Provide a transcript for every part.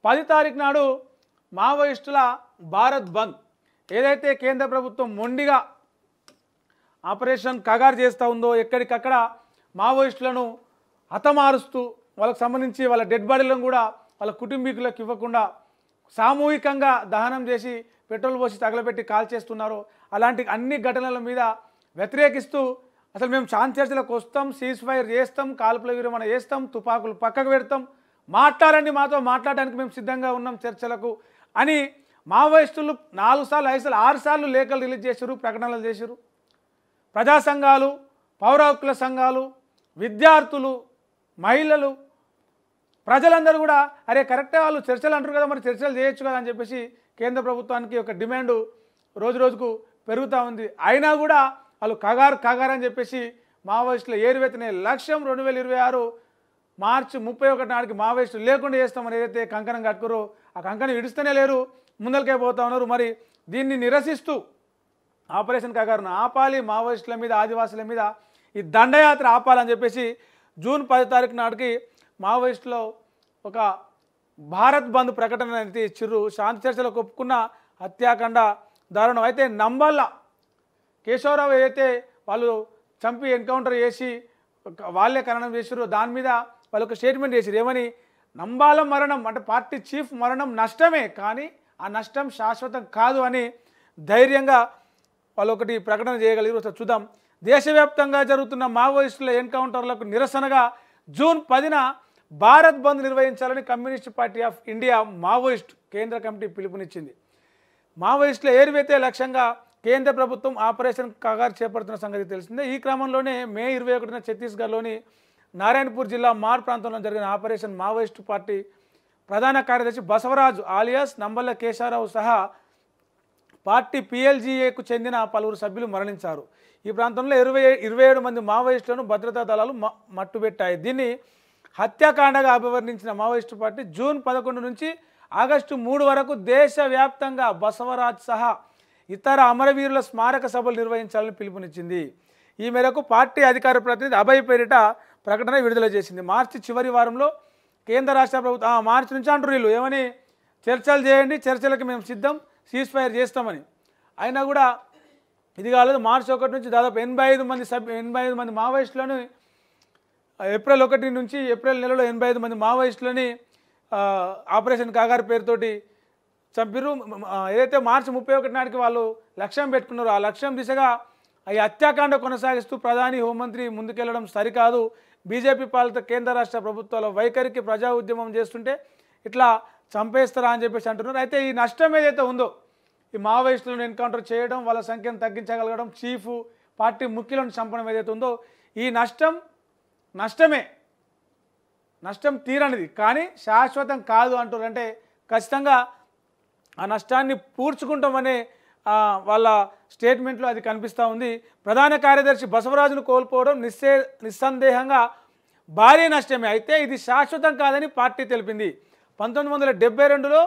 10 తారీఖు నాడు మావోయిస్టుల భారత్ బంద్ ఏదైతే కేంద్ర ప్రభుత్వం మొండిగా ఆపరేషన్ కగార్ చేస్తూ ఉందో ఎక్కడికక్కడ మావోయిస్టులను హతమారుస్తూ వాళ్ళకి సంబంధించి వాళ్ళ డెడ్ బాడీలను కూడా వాళ్ళ కుటుంబీకులకు ఇవ్వకుండా సామూహికంగా దహనం చేసి పెట్రోల్ పోసి తగలబెట్టి కాల్చేస్తున్నారు. అలాంటి అన్ని ఘటనల మీద వ్యతిరేకిస్తూ అసలు మేము శాంతి చర్చలకు వస్తాం, సీజ్ ఫైర్ చేస్తాం, కాల్పుల విరమణ చేస్తాం, తుపాకులు పక్కకు పెడతాం, మాట్లాడండి, మాతో మాట్లాడడానికి మేము సిద్ధంగా ఉన్నాం చర్చలకు అని మావోయిస్టులు 4 సార్లు 5 సార్లు 6 సార్లు లేఖలు రిలీజ్ చేశారు, ప్రకటనలు చేశారు. ప్రజా సంఘాలు, పౌర హక్కుల సంఘాలు, విద్యార్థులు, మహిళలు, ప్రజలందరూ కూడా అరే కరెక్టే వాళ్ళు చర్చలు అంటారు కదా, మరి చర్చలు చేయొచ్చు కదా అని చెప్పేసి కేంద్ర ప్రభుత్వానికి ఒక డిమాండ్ రోజు రోజుకు పెరుగుతూ ఉంది. అయినా కూడా వాళ్ళు కగార్ అని చెప్పేసి మావోయిస్టుల ఏరువెత్తిన లక్ష్యం 2026 మార్చి 31 నాటికి మావోయిస్టులు లేకుండా చేస్తామని ఏదైతే కంకణం కట్టుకురో ఆ కంకణం ఇడుస్తూనే లేరు, ముందరికే పోతా ఉన్నారు. మరి దీన్ని నిరసిస్తూ ఆపరేషన్ కగారును ఆపాలి, మావోయిస్టుల మీద ఆదివాసుల మీద ఈ దండయాత్ర ఆపాలని చెప్పేసి జూన్ 10 తారీఖు నాటికి మావోయిస్టులో ఒక భారత్ బంద్ ప్రకటన అయితే ఇచ్చిర్రు. శాంతి చర్చలకు ఒప్పుకున్న హత్యాకాండ దారుణం. అయితే నంబల్ల కేశవరావు ఏదైతే వాళ్ళు చంపి ఎన్కౌంటర్ చేసి వాళ్ళే ఖననం చేసిర్రు, దాని మీద వాళ్ళు ఒక స్టేట్మెంట్ చేసిర్రు. ఏమని? నంబాల మరణం అంటే పార్టీ చీఫ్ మరణం నష్టమే, కానీ ఆ నష్టం శాశ్వతం కాదు అని ధైర్యంగా వాళ్ళు ఒకటి ప్రకటన చేయగలిగారు. చూద్దాం. దేశవ్యాప్తంగా జరుగుతున్న మావోయిస్టుల ఎన్కౌంటర్లకు నిరసనగా జూన్ 10న భారత్ బంద్ నిర్వహించాలని communist party of India Maoist కేంద్ర కమిటీ పిలుపునిచ్చింది. మావోయిస్టుల ఏరువెత్తే లక్ష్యంగా కేంద్ర ప్రభుత్వం ఆపరేషన్ కగార్ చేపడుతున్న సంగతి తెలిసిందే. ఈ క్రమంలోనే మే 21న ఛత్తీస్గఢ్లోని నారాయణపూర్ జిల్లా మార్ ప్రాంతంలో జరిగిన ఆపరేషన్ మావోయిస్టు పార్టీ ప్రధాన కార్యదర్శి బసవరాజు ఆలియాస్ నంబల్ల కేశవరావు సహా పార్టీ PLGAకు చెందిన పలువురు సభ్యులు మరణించారు. ఈ ప్రాంతంలో 27 మంది మావోయిస్టులను భద్రతా దళాలు మట్టుబెట్టాయి. దీన్ని హత్యాకాండగా అభివర్ణించిన మావోయిస్టు పార్టీ జూన్ 11 నుంచి ఆగస్టు 3 వరకు దేశవ్యాప్తంగా బసవరాజ్ సహా ఇతర అమరవీరుల స్మారక సభలు నిర్వహించాలని పిలుపునిచ్చింది. ఈ మేరకు పార్టీ అధికార ప్రతినిధి అభయ్ పేరిట ప్రకటన విడుదల చేసింది. మార్చి చివరి వారంలో కేంద్ర రాష్ట్ర ప్రభుత్వం మార్చి నుంచి అంటారు వీళ్ళు ఏమని, చర్చలు చేయండి, చర్చలకు మేము సిద్ధం, సీజ్ ఫైర్ చేస్తామని. అయినా కూడా ఇది కాలేదు. మార్చి 1 నుంచి దాదాపు 85 మంది మావోయిస్టులను ఏప్రిల్ 1 నుంచి ఏప్రిల్ నెలలో 85 మంది మావోయిస్టులని ఆపరేషన్ కాగార్ పేరుతోటి చంపిరు. ఏదైతే మార్చి 31 నాటికి వాళ్ళు లక్ష్యం పెట్టుకున్నారో ఆ లక్ష్యం దిశగా ఈ హత్యాకాండ కొనసాగిస్తూ ప్రధాని హోంమంత్రి ముందుకెళ్లడం సరికాదు, బీజేపీ పాలిత కేంద్ర రాష్ట్ర ప్రభుత్వాల వైఖరికి ప్రజా ఉద్యమం చేస్తుంటే ఇట్లా చంపేస్తారా అని చెప్పేసి అంటున్నారు. అయితే ఈ నష్టం ఏదైతే ఉందో, ఈ మావోయిస్టులను ఎన్కౌంటర్ చేయడం, వాళ్ళ సంఖ్యను తగ్గించగలగడం, చీఫ్ పార్టీ ముఖ్యులను చంపడం ఏదైతే ఉందో, ఈ నష్టమే, నష్టం తీరనిది, కానీ శాశ్వతం కాదు అంటారు. అంటే ఖచ్చితంగా ఆ నష్టాన్ని పూడ్చుకుంటామనే వాళ్ళ స్టేట్మెంట్లో అది కనిపిస్తూ ఉంది. ప్రధాన కార్యదర్శి బసవరాజును కోల్పోవడం నిస్సందేహంగా భారీ నష్టమే, అయితే ఇది శాశ్వతం కాదని పార్టీ తెలిపింది. 1972లో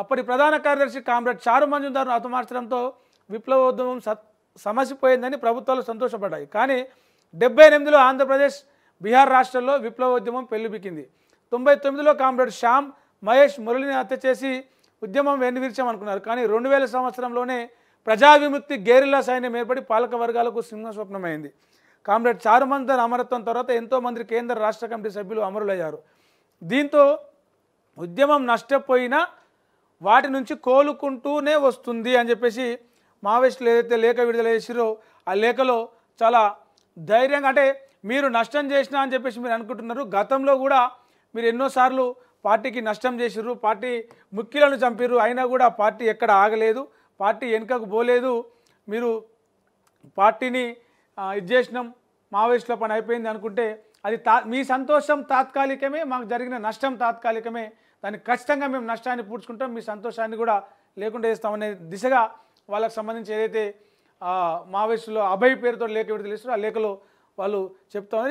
అప్పటి ప్రధాన కార్యదర్శి కామ్రేడ్ చారు మంజుదార్ను హతమార్చడంతో విప్లవోద్యమం సమసిపోయిందని ప్రభుత్వాలు సంతోషపడ్డాయి. కానీ 78లో ఆంధ్రప్రదేశ్, బీహార్ రాష్ట్రాల్లో విప్లవోద్యమం పెళ్లిబికింది. 99లో కామ్రేడ్ శ్యామ్ మహేష్ మురళిని హత్య చేసి ఉద్యమం వెన్నువిర్చామనుకున్నారు. కానీ 2000 సంవత్సరంలోనే ప్రజా విముక్తి గేరిల్లా సైన్యం ఏర్పడి పాలక వర్గాలకు సింహస్వప్నమైంది. కామ్రేడ్ చారు మంజుదార్ అమరత్వం తర్వాత ఎంతోమంది కేంద్ర రాష్ట్ర కమిటీ సభ్యులు అమరులయ్యారు. దీంతో ఉద్యమం నష్టపోయినా వాటి నుంచి కోలుకుంటూనే వస్తుంది అని చెప్పేసి మావోయిస్టులు ఏదైతే లేఖ విడుదల చేసిరో ఆ లేఖలో చాలా ధైర్యంగా, అంటే మీరు నష్టం చేసినా అని చెప్పేసి మీరు అనుకుంటున్నారు, గతంలో కూడా మీరు ఎన్నోసార్లు పార్టీకి నష్టం చేసిర్రు, పార్టీ ముఖ్యులను చంపిర్రు, అయినా కూడా పార్టీ ఎక్కడ ఆగలేదు, పార్టీ వెనుకకు పోలేదు, మీరు పార్టీని ఇది చేసినాం, మావోయిస్టుల పని అయిపోయింది అనుకుంటే అది మీ సంతోషం తాత్కాలికమే, మాకు జరిగిన నష్టం తాత్కాలికమే, దాన్ని ఖచ్చితంగా మేము నష్టాన్ని పూడ్చుకుంటాం, మీ సంతోషాన్ని కూడా లేకుండా చేస్తామనే దిశగా వాళ్ళకి సంబంధించి ఏదైతే మావోయిస్టులో అభయ్ పేరుతో లేఖ విడుదల చేస్తారో ఆ లేఖలో వాళ్ళు చెప్తా